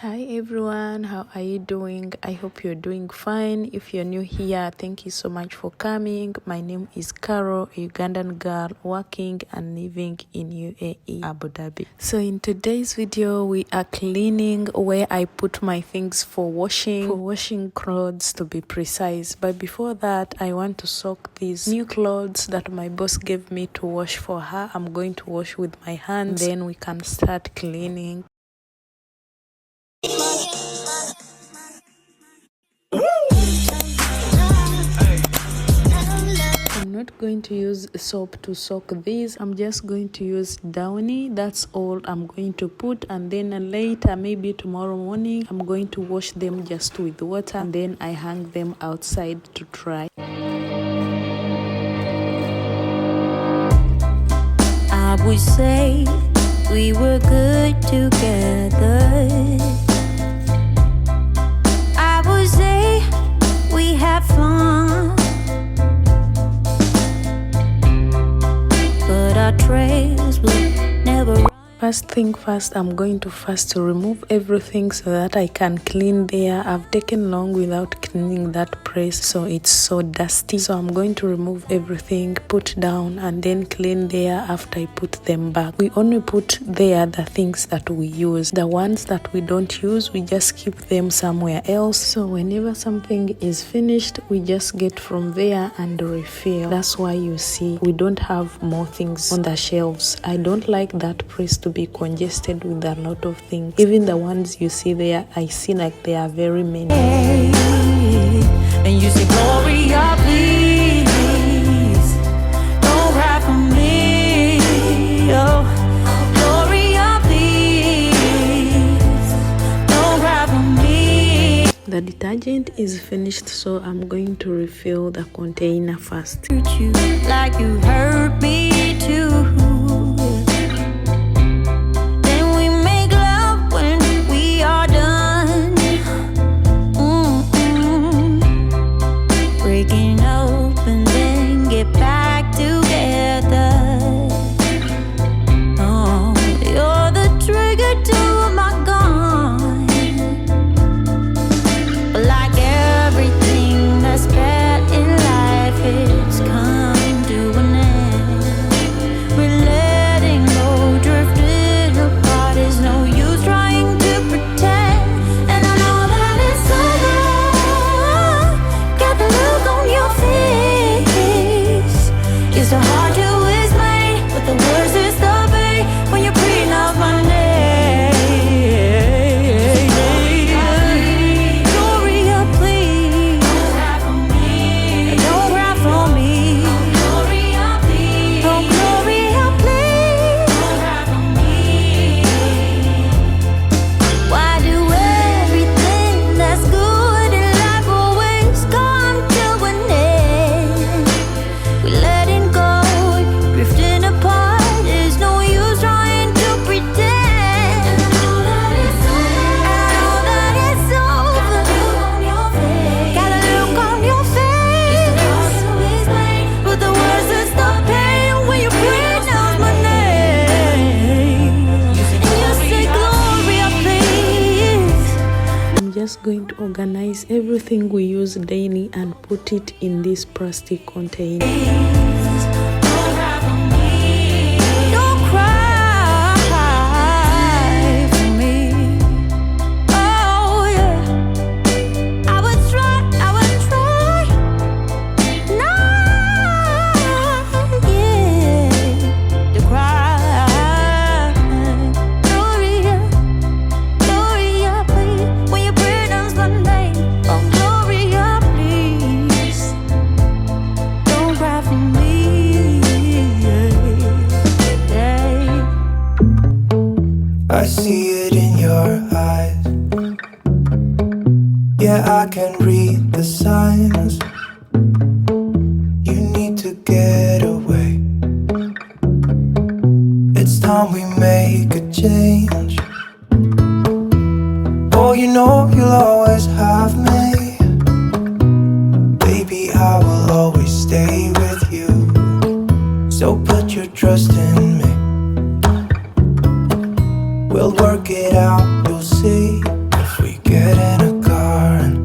Hi everyone, how are you doing? I hope you're doing fine. If you're new here, thank you so much for coming. My name is Carol, a Ugandan girl working and living in UAE, Abu Dhabi. So in today's video, we are cleaning where I put my things for washing clothes to be precise. But before that, I want to soak these new clothes that my boss gave me to wash for her. I'm going to wash with my hands, then we can start cleaning. I'm not going to use soap to soak these. I'm just going to use Downy. That's all I'm going to put, and then later, maybe tomorrow morning, I'm going to wash them just with water, and then I hang them outside to dry. I would say we were good together. I would say we had fun, but our trails will never run. First thing first, I'm going to first remove everything so that I can clean there. I've taken long without cleaning that press, so it's so dusty. So I'm going to remove everything, put down, and then clean there after I put them back. We only put there the things that we use. The ones that we don't use, we just keep them somewhere else. So whenever something is finished, we just get from there and refill. That's why you see we don't have more things on the shelves. I don't like that press to be congested with a lot of things. Even the ones you see there, I see like there are very many. And you say, Gloria, please, don't cry for me. Oh, Gloria, please, don't cry for me. The detergent is finished, so I'm going to refill the container first. Hurt you like you hurt me too. Going to organize everything we use daily and put it in this plastic container. I see it in your eyes. Yeah, I can read the signs. You need to get away. It's time we make a change. Oh, you know you'll always have me. Baby, I will always stay with you. So put your trust in me. We'll work it out, you'll see. get in a car and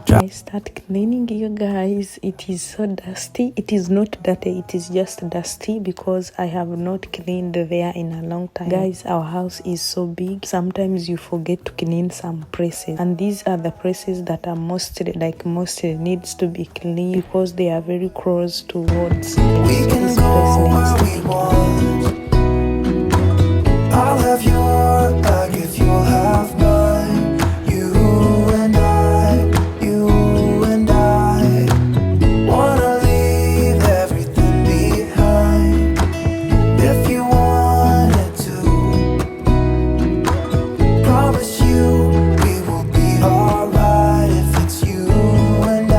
drive. I start cleaning, you guys. It is so dusty. It is not dirty, it is just dusty because I have not cleaned there in a long time. Guys, our house is so big. Sometimes you forget to clean some places, and these are the places that are mostly needs to be cleaned because they are very close towards We can this go place where needs to we be want. I'll have your back if you'll have mine. You and I wanna leave everything behind. If you wanted to, promise you we will be alright. If it's you and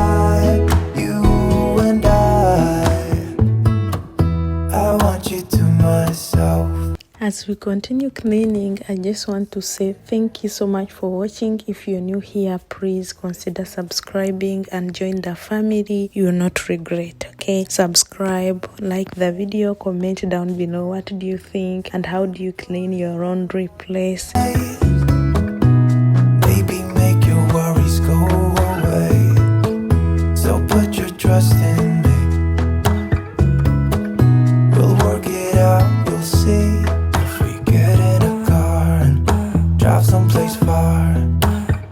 I want you to myself. As we continue cleaning, I just want to say thank you so much for watching. If you're new here, please consider subscribing and join the family. You will not regret, okay? Subscribe, like the video, comment down below what do you think and how do you clean your laundry place. Baby, make your worries go away. So put your trust in me. We'll work it out, you'll see. Get in a car and drive someplace far.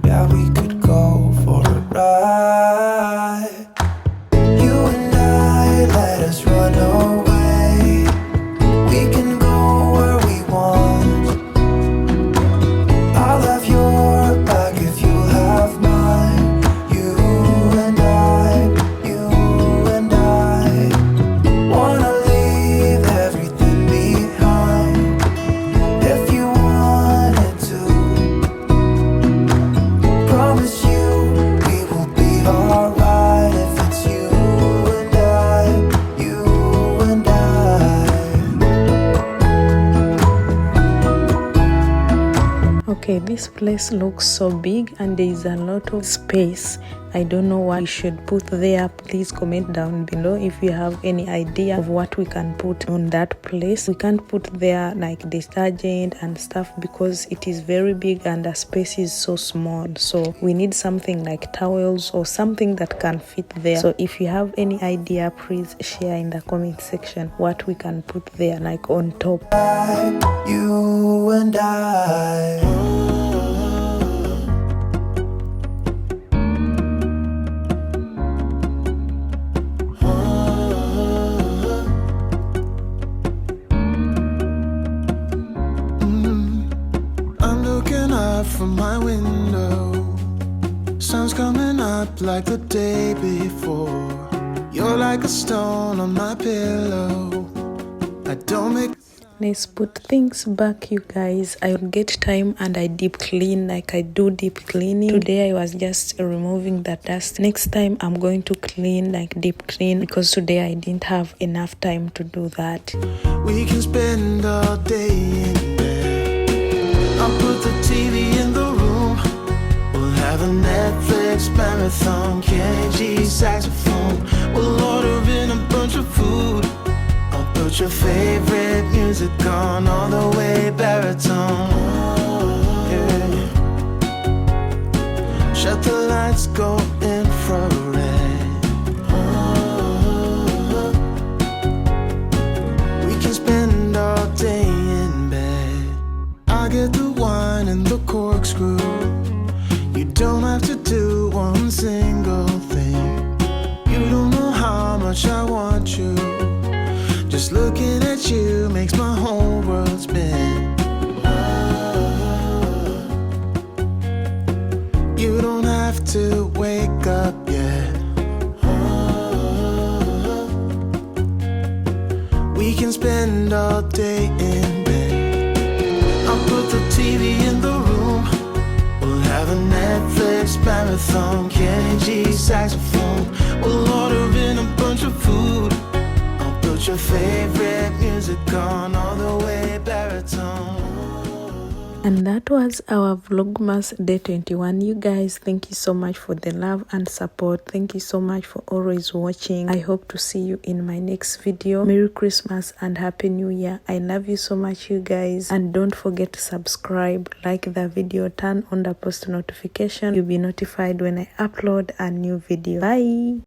Yeah, we could go for a ride. You and I, let us run away. We can go where we want. I'll have your back if you have mine. You and I wanna leave everything behind. If you wanted to, promise you we will be alright. If it's you and I. Okay, this place looks so big and there is a lot of space. I don't know what we should put there. Please comment down below if you have any idea of what we can put on that place. We can't put there like detergent and stuff because it is very big and the space is so small. So we need something like towels or something that can fit there. So if you have any idea, please share in the comment section what we can put there, like on top. You and I. From my window, sun's coming up like the day before. You're like a stone on my pillow. I don't make. Let's put things back, you guys. I will get time and I deep clean, like I do deep cleaning. Today I was just removing the dust. Next time I'm going to clean, like deep clean, because today I didn't have enough time to do that. We can spend all day in bed. I'll put the TV in the room. We'll have a Netflix marathon. Kenny G saxophone. We'll order in a bunch of food. I'll put your favorite music on all the way baritone. Yeah. Shut the lights, go infrared. We can spend all day in bed. I get the wine and the corkscrew. You don't have to do one single thing. You don't know how much I want you. Just looking at you makes my whole world spin. You don't have to wake up yet. We can spend all day in bed. I'll put the TV in the room. We'll have a Netflix marathon. Kenny G saxophone. We'll order in a bunch of food. Put your favorite music on all the way baritone. And that was our Vlogmas day 21. You guys, thank you so much for the love and support. Thank you so much for always watching. I hope to see you in my next video. Merry Christmas and Happy New Year. I love you so much, you guys, and don't forget to subscribe, like the video, turn on the post notification. You'll be notified when I upload a new video. Bye.